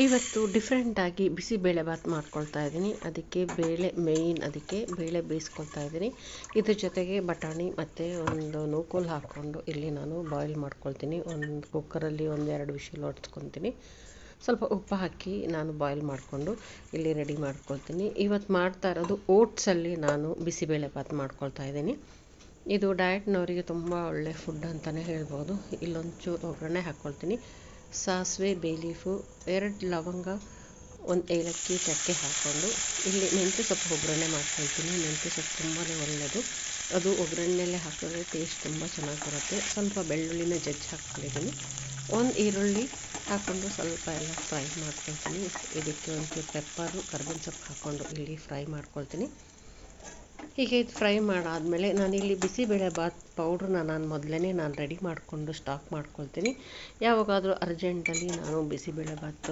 ಇವತ್ತು ಡಿಫ್ರೆಂಟಾಗಿ ಬಿಸಿಬೇಳೆಭಾತ್ ಮಾಡ್ಕೊಳ್ತಾ ಇದ್ದೀನಿ. ಅದಕ್ಕೆ ಅದಕ್ಕೆ ಬೇಳೆ ಬೇಯಿಸ್ಕೊಳ್ತಾ ಇದ್ದೀನಿ. ಇದ್ರ ಜೊತೆಗೆ ಬಟಾಣಿ ಮತ್ತು ಒಂದು ನೂಕೋಲು ಹಾಕ್ಕೊಂಡು ಇಲ್ಲಿ ನಾನು ಬಾಯ್ಲ್ ಮಾಡ್ಕೊಳ್ತೀನಿ. ಒಂದು ಕುಕ್ಕರಲ್ಲಿ 1-2 ವಿಷಲ್ ಹೊಡ್ಸ್ಕೊತೀನಿ. ಸ್ವಲ್ಪ ಉಪ್ಪು ಹಾಕಿ ನಾನು ಬಾಯ್ಲ್ ಮಾಡಿಕೊಂಡು ಇಲ್ಲಿ ರೆಡಿ ಮಾಡ್ಕೊಳ್ತೀನಿ. ಇವತ್ತು ಮಾಡ್ತಾ ಇರೋದು ಓಟ್ಸಲ್ಲಿ ನಾನು ಬಿಸಿಬೇಳೆಭಾತ್ ಮಾಡ್ಕೊಳ್ತಾ ಇದ್ದೀನಿ. ಇದು ಡಯಟ್ನವರಿಗೆ ತುಂಬ ಒಳ್ಳೆ ಫುಡ್ ಅಂತಲೇ ಹೇಳ್ಬೋದು. ಇಲ್ಲೊಂಚೂರು ಒಗ್ಗರಣೆ ಹಾಕ್ಕೊಳ್ತೀನಿ. ಸಾಸಿವೆ, ಬೇ ಲೀಫು, 2 ಲವಂಗ, 1 ಏಲಕ್ಕಿ, ಚಕ್ಕೆ ಹಾಕ್ಕೊಂಡು ಇಲ್ಲಿ ಮೆಂತ್ಯ ಸೊಪ್ಪು ಒಗ್ಗರಣೆ ಮಾಡ್ಕೊಳ್ತೀನಿ. ಮೆಂತ್ಯ ಸೊಪ್ಪು ತುಂಬಾ ಒಳ್ಳೆಯದು. ಅದು ಒಗ್ಗರಣೆಯಲ್ಲೇ ಹಾಕಿದ್ರೆ ಟೇಸ್ಟ್ ತುಂಬ ಚೆನ್ನಾಗಿ ಬರುತ್ತೆ. ಸ್ವಲ್ಪ ಬೆಳ್ಳುಳ್ಳಿನ ಜಜ್ಜಿ ಹಾಕ್ಕೊಂಡಿದ್ದೀನಿ. 1 ಈರುಳ್ಳಿ ಹಾಕ್ಕೊಂಡು ಸ್ವಲ್ಪ ಎಲ್ಲ ಫ್ರೈ ಮಾಡ್ಕೊಳ್ತೀನಿ. ಇದಕ್ಕೆ ಒಂಚೂರು ಪೆಪ್ಪರು, ಕರ್ಬೇವಿನ ಸೊಪ್ಪು ಹಾಕ್ಕೊಂಡು ಇಲ್ಲಿ ಫ್ರೈ ಮಾಡ್ಕೊಳ್ತೀನಿ. ಹೀಗೆ ಇದು ಫ್ರೈ ಮಾಡಾದಮೇಲೆ ನಾನಿಲ್ಲಿ ಬಿಸಿಬೇಳೆಭಾತ್ ಪೌಡ್ರನ್ನ ಮೊದಲೇ ರೆಡಿ ಮಾಡಿಕೊಂಡು ಸ್ಟಾಕ್ ಮಾಡ್ಕೊಳ್ತೀನಿ. ಯಾವಾಗಾದರೂ ಅರ್ಜೆಂಟಲ್ಲಿ ನಾನು ಬಿಸಿಬೇಳೆಭಾತ್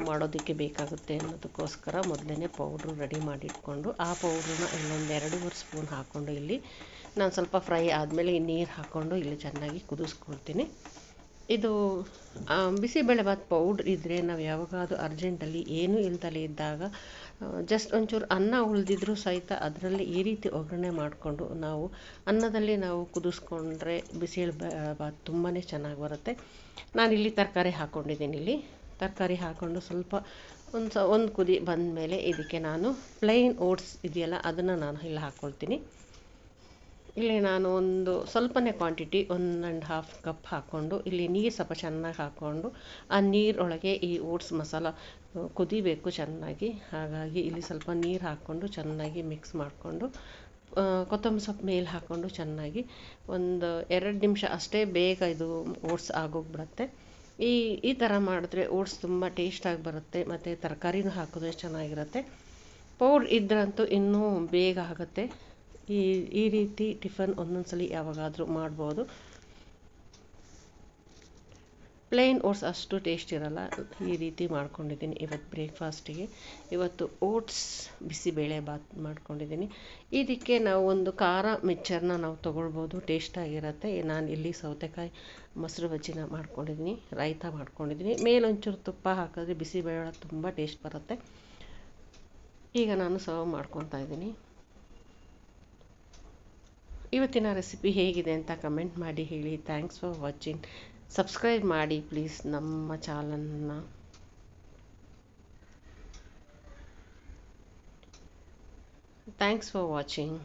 ಮಾಡೋದಕ್ಕೆ ಬೇಕಾಗುತ್ತೆ ಅನ್ನೋದಕ್ಕೋಸ್ಕರ ಮೊದಲೇ ಪೌಡ್ರು ರೆಡಿ ಮಾಡಿಟ್ಕೊಂಡು ಆ ಪೌಡ್ರನ್ನ ಇಲ್ಲೊಂದು 2-2 ಸ್ಪೂನ್ ಹಾಕ್ಕೊಂಡು ಇಲ್ಲಿ ನಾನು ಸ್ವಲ್ಪ ಫ್ರೈ ಆದಮೇಲೆ ನೀರು ಹಾಕ್ಕೊಂಡು ಇಲ್ಲಿ ಚೆನ್ನಾಗಿ ಕುದಿಸ್ಕೊಳ್ತೀನಿ. ಇದು ಬಿಸಿಬೇಳೆಭಾತ್ ಪೌಡ್ರ್ ಇದ್ದರೆ ನಾವು ಯಾವಾಗಾದರೂ ಅರ್ಜೆಂಟಲ್ಲಿ ಏನೂ ಇಲ್ದಲೇ ಇದ್ದಾಗ ಜಸ್ಟ್ ಒಂಚೂರು ಅನ್ನ ಉಳಿದಿದ್ರೂ ಸಹಿತ ಅದರಲ್ಲಿ ಈ ರೀತಿ ಒಗ್ಗರಣೆ ಮಾಡಿಕೊಂಡು ಅನ್ನದಲ್ಲಿ ನಾವು ಕುದಿಸ್ಕೊಂಡ್ರೆ ಬಿಸಿಬೇಳೆಭಾತ್ ತುಂಬಾ ಚೆನ್ನಾಗಿ ಬರುತ್ತೆ. ನಾನಿಲ್ಲಿ ತರಕಾರಿ ಹಾಕ್ಕೊಂಡಿದ್ದೀನಿ. ತರಕಾರಿ ಹಾಕ್ಕೊಂಡು ಸ್ವಲ್ಪ ಒಂದು ಕುದಿ ಬಂದಮೇಲೆ ಇದಕ್ಕೆ ನಾನು ಪ್ಲೈನ್ ಓಟ್ಸ್ ಇದೆಯಲ್ಲ ಅದನ್ನು ನಾನು ಇಲ್ಲಿ ಹಾಕ್ಕೊಳ್ತೀನಿ. ಇಲ್ಲಿ ನಾನು ಒಂದು ಸ್ವಲ್ಪನೇ ಕ್ವಾಂಟಿಟಿ 1.5 ಕಪ್ ಹಾಕ್ಕೊಂಡು ಇಲ್ಲಿ ನೀರು ಸ್ವಲ್ಪ ಚೆನ್ನಾಗಿ ಹಾಕ್ಕೊಂಡು ಆ ನೀರೊಳಗೆ ಈ ಓಟ್ಸ್ ಮಸಾಲ ಕುದಿಬೇಕು ಚೆನ್ನಾಗಿ. ಹಾಗಾಗಿ ಇಲ್ಲಿ ಸ್ವಲ್ಪ ನೀರು ಹಾಕ್ಕೊಂಡು ಚೆನ್ನಾಗಿ ಮಿಕ್ಸ್ ಮಾಡಿಕೊಂಡು ಕೊತ್ತಂಬರಿ ಸೊಪ್ಪು ಮೇಲೆ ಹಾಕ್ಕೊಂಡು ಚೆನ್ನಾಗಿ ಒಂದು 2 ನಿಮಿಷ ಅಷ್ಟೇ, ಬೇಗ ಇದು ಓಟ್ಸ್ ಆಗೋಗ್ಬಿಡುತ್ತೆ. ಈ ಥರ ಮಾಡಿದ್ರೆ ಓಟ್ಸ್ ತುಂಬ ಟೇಸ್ಟಾಗಿ ಬರುತ್ತೆ ಮತ್ತು ತರಕಾರಿನೂ ಹಾಕಿದ್ರೆ ಚೆನ್ನಾಗಿರುತ್ತೆ. ಪೌಡ್ರ್ ಇದ್ರಂತೂ ಇನ್ನೂ ಬೇಗ ಆಗುತ್ತೆ. ಈ ರೀತಿ ಟಿಫನ್ ಒಂದೊಂದ್ಸಲಿ ಯಾವಾಗಾದರೂ ಮಾಡ್ಬೋದು. ಪ್ಲೇನ್ ಓಟ್ಸ್ ಅಷ್ಟು ಟೇಸ್ಟ್ ಇರಲ್ಲ. ಈ ರೀತಿ ಮಾಡ್ಕೊಂಡಿದ್ದೀನಿ ಇವತ್ತು ಬ್ರೇಕ್ಫಾಸ್ಟಿಗೆ. ಇವತ್ತು ಓಟ್ಸ್ ಬಿಸಿಬೇಳೆಭಾತ್ ಮಾಡ್ಕೊಂಡಿದ್ದೀನಿ. ಇದಕ್ಕೆ ನಾವು ಒಂದು ಖಾರ ಮಿಕ್ಚರ್ನ ನಾವು ತೊಗೊಳ್ಬೋದು, ಟೇಸ್ಟಾಗಿರುತ್ತೆ. ನಾನು ಇಲ್ಲಿ ಸೌತೆಕಾಯಿ ಮೊಸರು ಬಜ್ಜಿನ ಮಾಡ್ಕೊಂಡಿದ್ದೀನಿ, ರಾಯ್ತ ಮಾಡ್ಕೊಂಡಿದ್ದೀನಿ. ಮೇಲೊಂಚೂರು ತುಪ್ಪ ಹಾಕಿದ್ರೆ ಬಿಸಿಬೇಳೆ ತುಂಬ ಟೇಸ್ಟ್ ಬರುತ್ತೆ. ಈಗ ನಾನು ಸರ್ವ್ ಮಾಡ್ಕೊತಾ ಇದ್ದೀನಿ. ಇವತ್ತಿನ ರೆಸಿಪಿ ಹೇಗಿದೆ ಅಂತ ಕಮೆಂಟ್ ಮಾಡಿ ಹೇಳಿ. Thanks for watching. ಸಬ್ಸ್ಕ್ರೈಬ್ ಮಾಡಿ ಪ್ಲೀಸ್ ನಮ್ಮ ಚಾನಲ್ನ. Thanks for watching.